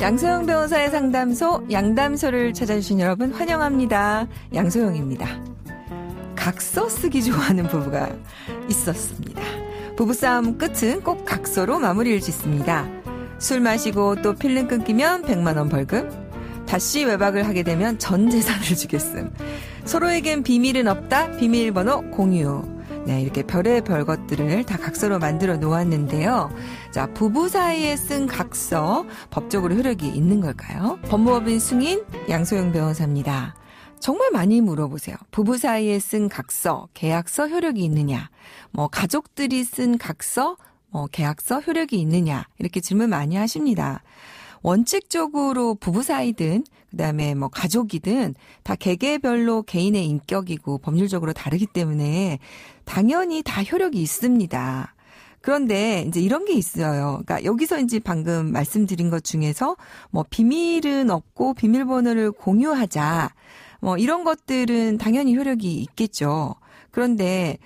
양소영 변호사의 상담소, 양담소를 찾아주신 여러분 환영합니다. 양소영입니다. 각서 쓰기 좋아하는 부부가 있었습니다. 부부싸움 끝은 꼭 각서로 마무리를 짓습니다. 술 마시고 또 필름 끊기면 100만 원 벌금, 다시 외박을 하게 되면 전 재산을 주겠음, 서로에겐 비밀은 없다, 비밀번호 공유. 네, 이렇게 별의별 것들을 다 각서로 만들어 놓았는데요. 자, 부부 사이에 쓴 각서, 법적으로 효력이 있는 걸까요? 법무법인 승인 양소영 변호사입니다. 정말 많이 물어보세요. 부부 사이에 쓴 각서, 계약서 효력이 있느냐? 가족들이 쓴 각서, 계약서 효력이 있느냐? 이렇게 질문 많이 하십니다. 원칙적으로 부부 사이든 그다음에 가족이든 다 개개별로 개인의 인격이고 법률적으로 다르기 때문에 당연히 다 효력이 있습니다. 그런데 이제 이런 게 있어요. 그러니까 여기서 이제 방금 말씀드린 것 중에서 비밀은 없고 비밀번호를 공유하자. 이런 것들은 당연히 효력이 있겠죠. 그런데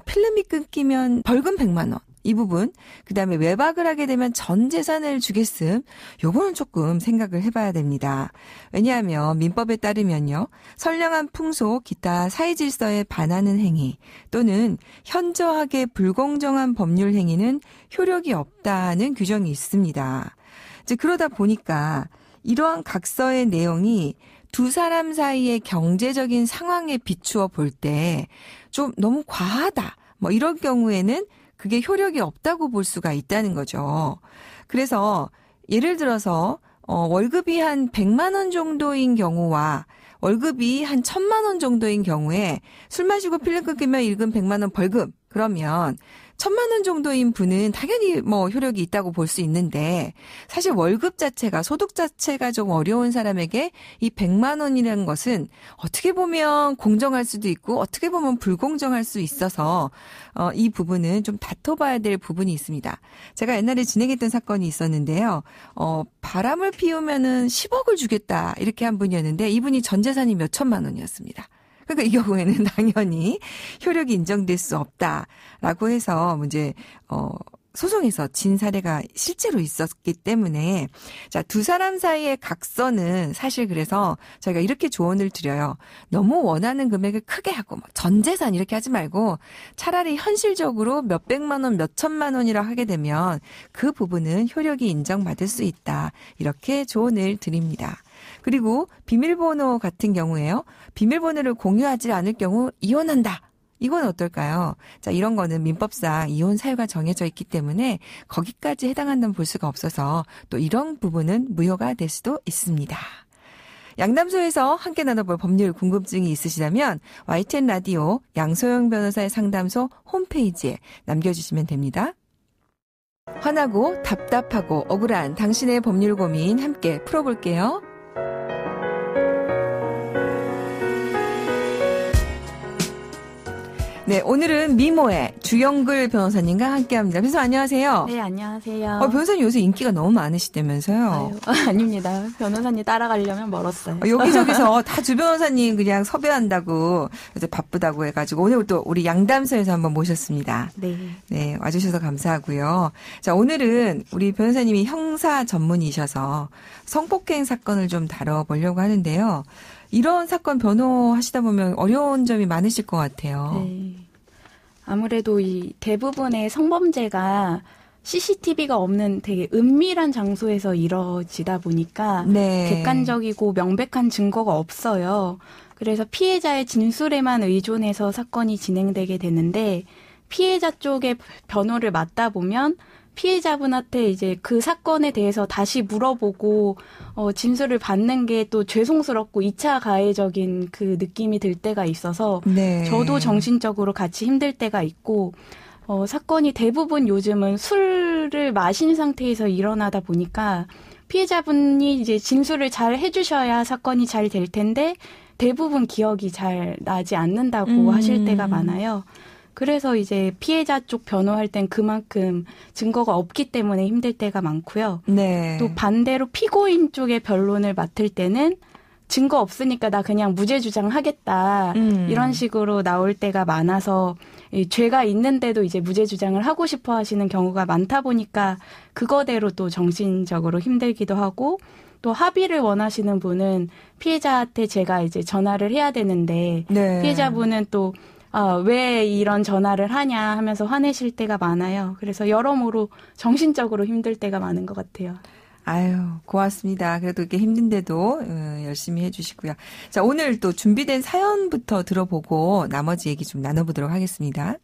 필름이 끊기면 벌금 100만 원. 이 부분, 그 다음에 외박을 하게 되면 전 재산을 주겠음. 요거는 조금 생각을 해봐야 됩니다. 왜냐하면 민법에 따르면요, 선량한 풍속, 기타 사회질서에 반하는 행위 또는 현저하게 불공정한 법률 행위는 효력이 없다는 규정이 있습니다. 이제 그러다 보니까 이러한 각서의 내용이 두 사람 사이의 경제적인 상황에 비추어 볼 때 좀 너무 과하다. 이런 경우에는 그게 효력이 없다고 볼 수가 있다는 거죠. 그래서 예를 들어서 월급이 한 100만 원 정도인 경우와 월급이 한 1000만 원 정도인 경우에 술 마시고 필름 끊기면 일금 100만 원 벌금, 그러면 1000만 원 정도인 분은 당연히 효력이 있다고 볼 수 있는데, 사실 월급 자체가, 소득 자체가 좀 어려운 사람에게 이 100만 원이라는 것은 어떻게 보면 공정할 수도 있고 어떻게 보면 불공정할 수 있어서 이 부분은 좀 다퉈봐야 될 부분이 있습니다. 제가 옛날에 진행했던 사건이 있었는데요. 바람을 피우면은 10억을 주겠다 이렇게 한 분이었는데 이분이 전 재산이 몇 천만 원이었습니다. 그러니까 이 경우에는 당연히 효력이 인정될 수 없다라고 해서 이제 소송에서 진 사례가 실제로 있었기 때문에, 자, 두 사람 사이의 각서는 사실 그래서 저희가 이렇게 조언을 드려요. 너무 원하는 금액을 크게 하고 전 재산 이렇게 하지 말고 차라리 현실적으로 몇백만 원, 몇천만 원이라 하게 되면 그 부분은 효력이 인정받을 수 있다. 이렇게 조언을 드립니다. 그리고 비밀번호 같은 경우에요. 비밀번호를 공유하지 않을 경우 이혼한다. 이건 어떨까요? 자, 이런 거는 민법상 이혼 사유가 정해져 있기 때문에 거기까지 해당한다면 볼 수가 없어서 또 이런 부분은 무효가 될 수도 있습니다. 양담소에서 함께 나눠볼 법률 궁금증이 있으시다면 YTN 라디오 양소영 변호사의 상담소 홈페이지에 남겨주시면 됩니다. 화나고 답답하고 억울한 당신의 법률 고민 함께 풀어볼게요. 네, 오늘은 미모의 주영글 변호사님과 함께합니다. 변호사 안녕하세요. 네, 안녕하세요. 변호사님 요새 인기가 너무 많으시다면서요? 아닙니다. 변호사님 따라가려면 멀었어요. 여기저기서 다 주 변호사님 그냥 섭외한다고 이제 바쁘다고 해가지고 오늘 또 우리 양담소에서 한번 모셨습니다. 네. 네, 와주셔서 감사하고요. 자, 오늘은 우리 변호사님이 형사 전문이셔서 성폭행 사건을 좀 다뤄보려고 하는데요. 이런 사건 변호하시다 보면 어려운 점이 많으실 것 같아요. 네. 아무래도 이 대부분의 성범죄가 CCTV가 없는 되게 은밀한 장소에서 이루어지다 보니까 네. 객관적이고 명백한 증거가 없어요. 그래서 피해자의 진술에만 의존해서 사건이 진행되게 되는데, 피해자 쪽의 변호를 맡다 보면 피해자분한테 이제 그 사건에 대해서 다시 물어보고 진술을 받는 게 또 죄송스럽고 2차 가해적인 그 느낌이 들 때가 있어서 네. 저도 정신적으로 같이 힘들 때가 있고, 사건이 대부분 요즘은 술을 마신 상태에서 일어나다 보니까 피해자분이 이제 진술을 잘 해주셔야 사건이 잘 될 텐데 대부분 기억이 잘 나지 않는다고 하실 때가 많아요. 그래서 이제 피해자 쪽 변호할 땐 그만큼 증거가 없기 때문에 힘들 때가 많고요. 네. 또 반대로 피고인 쪽의 변론을 맡을 때는 증거 없으니까 나 그냥 무죄 주장하겠다. 이런 식으로 나올 때가 많아서 죄가 있는데도 이제 무죄 주장을 하고 싶어 하시는 경우가 많다 보니까 그거대로 또 정신적으로 힘들기도 하고 또 합의를 원하시는 분은 피해자한테 제가 이제 전화를 해야 되는데 네. 피해자분은 또 왜 이런 전화를 하냐 하면서 화내실 때가 많아요. 그래서 여러모로 정신적으로 힘들 때가 많은 것 같아요. 아유, 고맙습니다. 그래도 이렇게 힘든데도 열심히 해주시고요. 자, 오늘 또 준비된 사연부터 들어보고 나머지 얘기 좀 나눠보도록 하겠습니다.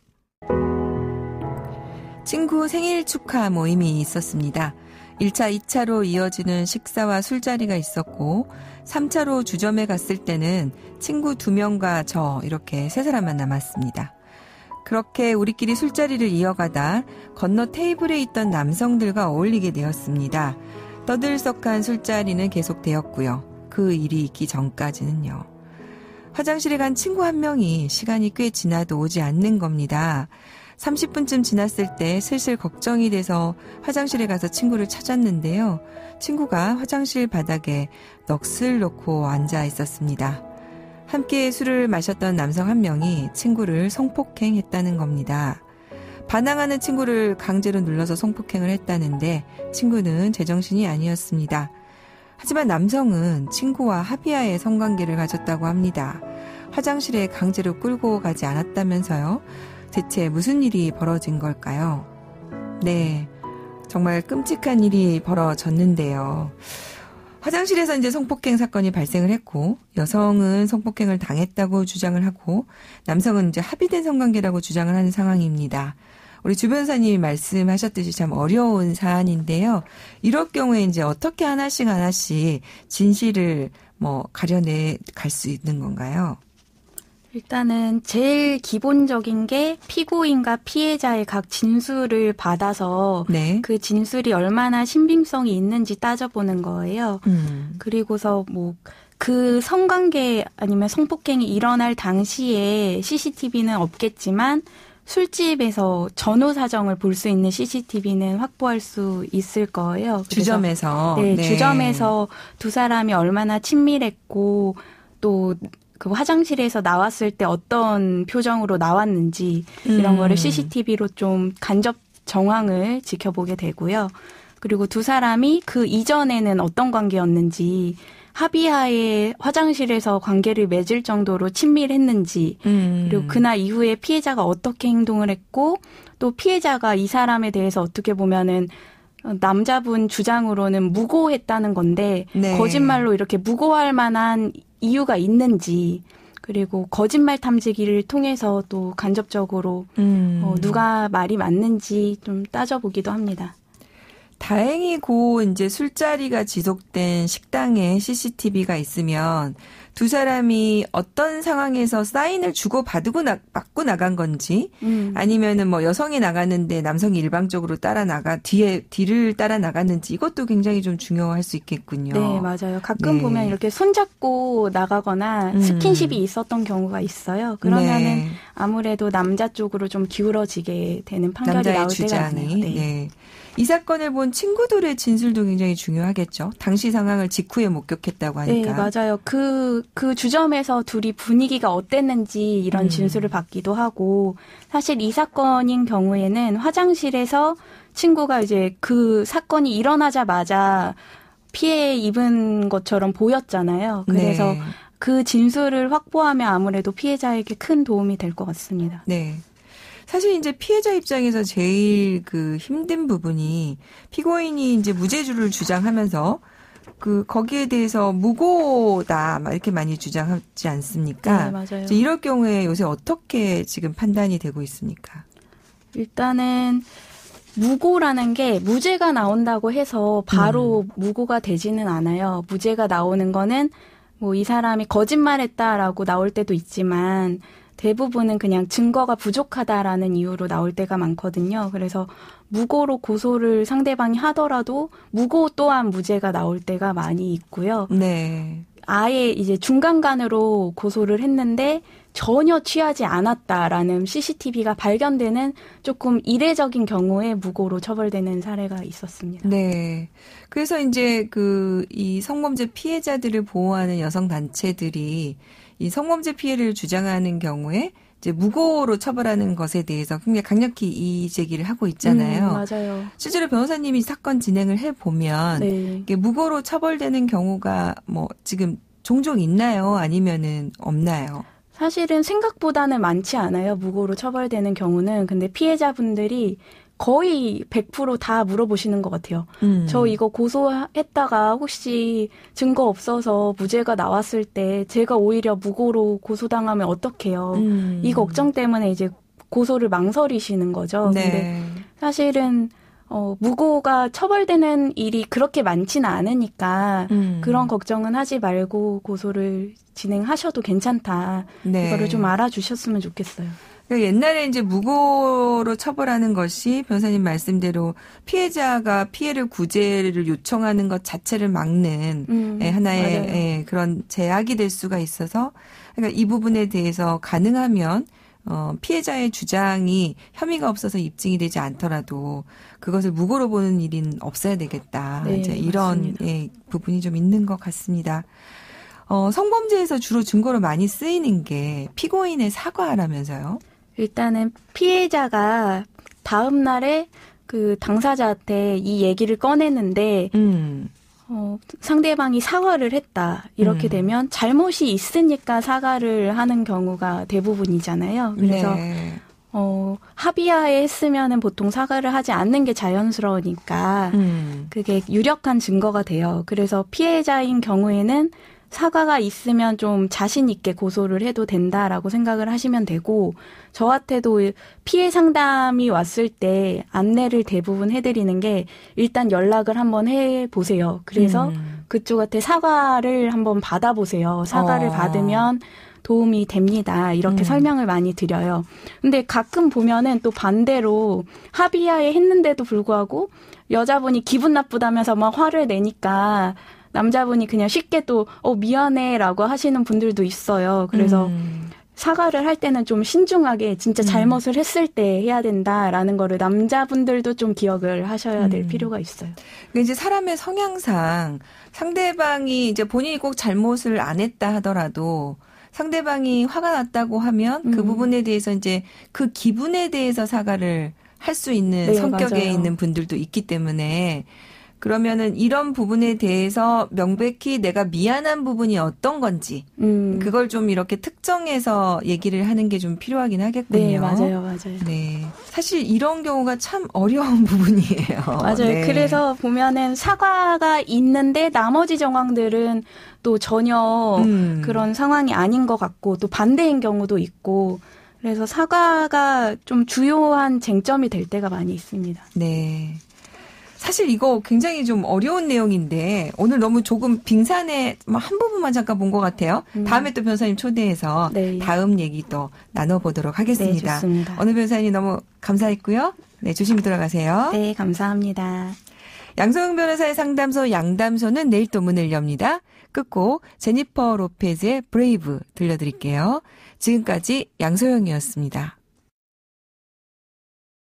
친구 생일 축하 모임이 있었습니다. 1차, 2차로 이어지는 식사와 술자리가 있었고 3차로 주점에 갔을 때는 친구 2명과 저 이렇게 3사람만 남았습니다. 그렇게 우리끼리 술자리를 이어가다 건너 테이블에 있던 남성들과 어울리게 되었습니다. 떠들썩한 술자리는 계속되었고요. 그 일이 있기 전까지는요. 화장실에 간 친구 한 명이 시간이 꽤 지나도 오지 않는 겁니다. 30분쯤 지났을 때 슬슬 걱정이 돼서 화장실에 가서 친구를 찾았는데요. 친구가 화장실 바닥에 넋을 놓고 앉아 있었습니다. 함께 술을 마셨던 남성 한 명이 친구를 성폭행했다는 겁니다. 반항하는 친구를 강제로 눌러서 성폭행을 했다는데 친구는 제정신이 아니었습니다. 하지만 남성은 친구와 합의하에 성관계를 가졌다고 합니다. 화장실에 강제로 끌고 가지 않았다면서요? 대체 무슨 일이 벌어진 걸까요? 네, 정말 끔찍한 일이 벌어졌는데요. 화장실에서 이제 성폭행 사건이 발생을 했고 여성은 성폭행을 당했다고 주장을 하고 남성은 이제 합의된 성관계라고 주장을 하는 상황입니다. 우리 주 변호사님이 말씀하셨듯이 참 어려운 사안인데요. 이럴 경우에 이제 어떻게 하나씩 진실을 가려내 갈 수 있는 건가요? 일단은 제일 기본적인 게 피고인과 피해자의 각 진술을 받아서 네. 그 진술이 얼마나 신빙성이 있는지 따져보는 거예요. 그리고서 그 성관계 아니면 성폭행이 일어날 당시에 CCTV는 없겠지만 술집에서 전후 사정을 볼 수 있는 CCTV는 확보할 수 있을 거예요. 주점에서. 네, 네. 주점에서 두 사람이 얼마나 친밀했고 또 그 화장실에서 나왔을 때 어떤 표정으로 나왔는지 이런 거를 CCTV로 좀 간접 정황을 지켜보게 되고요. 그리고 두 사람이 그 이전에는 어떤 관계였는지 합의하에 화장실에서 관계를 맺을 정도로 친밀했는지 그리고 그날 이후에 피해자가 어떻게 행동을 했고 또 피해자가 이 사람에 대해서 어떻게 보면은 남자분 주장으로는 무고했다는 건데 네. 거짓말로 이렇게 무고할 만한 이유가 있는지 그리고 거짓말 탐지기를 통해서 또 간접적으로 누가 말이 맞는지 좀 따져보기도 합니다. 다행히 이제 술자리가 지속된 식당에 CCTV가 있으면 두 사람이 어떤 상황에서 사인을 주고 받고 나간 건지 아니면은 여성이 나갔는데 남성이 일방적으로 뒤를 따라 나갔는지 이것도 굉장히 좀 중요할 수 있겠군요. 네, 맞아요. 가끔 네. 보면 이렇게 손잡고 나가거나 스킨십이 있었던 경우가 있어요. 그러면은 네. 아무래도 남자 쪽으로 좀 기울어지게 되는 판결이 남자의 나올 주장이. 때가 있네요. 네. 네. 이 사건을 본 친구들의 진술도 굉장히 중요하겠죠. 당시 상황을 직후에 목격했다고 하니까. 네, 맞아요. 그 주점에서 둘이 분위기가 어땠는지 이런 진술을 받기도 하고 사실 이 사건인 경우에는 화장실에서 친구가 이제 그 사건이 일어나자마자 피해 입은 것처럼 보였잖아요. 그래서 네. 그 진술을 확보하면 아무래도 피해자에게 큰 도움이 될 것 같습니다. 네. 사실 이제 피해자 입장에서 제일 힘든 부분이 피고인이 이제 무죄주를 주장하면서 거기에 대해서 무고다 이렇게 많이 주장하지 않습니까? 네, 맞아요. 이제 이럴 경우에 요새 어떻게 지금 판단이 되고 있습니까? 일단은 무고라는 게 무죄가 나온다고 해서 바로 무고가 되지는 않아요. 무죄가 나오는 거는 이 사람이 거짓말했다라고 나올 때도 있지만 대부분은 그냥 증거가 부족하다라는 이유로 나올 때가 많거든요. 그래서 무고로 고소를 상대방이 하더라도 무고 또한 무죄가 나올 때가 많이 있고요. 네. 아예 이제 중간간으로 고소를 했는데 전혀 취하지 않았다라는 CCTV가 발견되는 조금 이례적인 경우에 무고로 처벌되는 사례가 있었습니다. 네. 그래서 이제 이 성범죄 피해자들을 보호하는 여성 단체들이 이 성범죄 피해를 주장하는 경우에 이제 무고로 처벌하는 것에 대해서 굉장히 강력히 이의 제기를 하고 있잖아요. 맞아요. 실제로 변호사님이 사건 진행을 해보면 네. 이게 무고로 처벌되는 경우가 뭐 지금 종종 있나요? 아니면은 없나요? 사실은 생각보다는 많지 않아요. 무고로 처벌되는 경우는. 근데 피해자분들이 거의 100% 다 물어보시는 것 같아요. 저 이거 고소했다가 혹시 증거 없어서 무죄가 나왔을 때 제가 오히려 무고로 고소당하면 어떡해요. 이 걱정 때문에 이제 고소를 망설이시는 거죠. 네. 근데 사실은 무고가 처벌되는 일이 그렇게 많지는 않으니까 그런 걱정은 하지 말고 고소를 진행하셔도 괜찮다. 네. 이거를 좀 알아주셨으면 좋겠어요. 그러니까 옛날에 이제 무고로 처벌하는 것이 변호사님 말씀대로 피해자가 피해를 구제를 요청하는 것 자체를 막는 하나의 그런 제약이 될 수가 있어서 그러니까 이 부분에 대해서 가능하면 피해자의 주장이 혐의가 없어서 입증이 되지 않더라도 그것을 무고로 보는 일은 없어야 되겠다. 네, 이제 이런 부분이 좀 있는 것 같습니다. 성범죄에서 주로 증거로 많이 쓰이는 게 피고인의 사과라면서요? 일단은 피해자가 다음 날에 그 당사자한테 이 얘기를 꺼내는데 상대방이 사과를 했다. 이렇게 되면 잘못이 있으니까 사과를 하는 경우가 대부분이잖아요. 그래서 네. 합의하에 했으면은 보통 사과를 하지 않는 게 자연스러우니까 그게 유력한 증거가 돼요. 그래서 피해자인 경우에는 사과가 있으면 좀 자신 있게 고소를 해도 된다라고 생각을 하시면 되고 저한테도 피해 상담이 왔을 때 안내를 대부분 해드리는 게 일단 연락을 한번 해보세요. 그래서 그쪽한테 사과를 한번 받아보세요. 사과를 받으면 도움이 됩니다. 이렇게 설명을 많이 드려요. 근데 가끔 보면은 또 반대로 합의하에 했는데도 불구하고 여자분이 기분 나쁘다면서 막 화를 내니까 남자분이 그냥 쉽게 또 미안해라고 하시는 분들도 있어요. 그래서 사과를 할 때는 좀 신중하게 진짜 잘못을 했을 때 해야 된다라는 거를 남자분들도 좀 기억을 하셔야 될 필요가 있어요. 이제 사람의 성향상 상대방이 이제 본인이 꼭 잘못을 안 했다 하더라도 상대방이 화가 났다고 하면 그 부분에 대해서 이제 그 기분에 대해서 사과를 할 수 있는 성격에 맞아요. 있는 분들도 있기 때문에 그러면은 이런 부분에 대해서 명백히 내가 미안한 부분이 어떤 건지 그걸 좀 이렇게 특정해서 얘기를 하는 게 좀 필요하긴 하겠군요. 네, 맞아요. 네, 사실 이런 경우가 참 어려운 부분이에요. 맞아요. 네. 그래서 보면은 사과가 있는데 나머지 정황들은 또 전혀 그런 상황이 아닌 것 같고 또 반대인 경우도 있고 그래서 사과가 좀 주요한 쟁점이 될 때가 많이 있습니다. 네. 사실 이거 굉장히 좀 어려운 내용인데 오늘 너무 조금 빙산의 한 부분만 잠깐 본 것 같아요. 다음에 또 변호사님 초대해서 다음 얘기 또 나눠보도록 하겠습니다. 네, 좋습니다. 오늘 변호사님 너무 감사했고요. 네, 조심히 돌아가세요. 네, 감사합니다. 양소영 변호사의 상담소 양담소는 내일 또 문을 엽니다. 끝곡 제니퍼 로페즈의 브레이브 들려드릴게요. 지금까지 양소영이었습니다.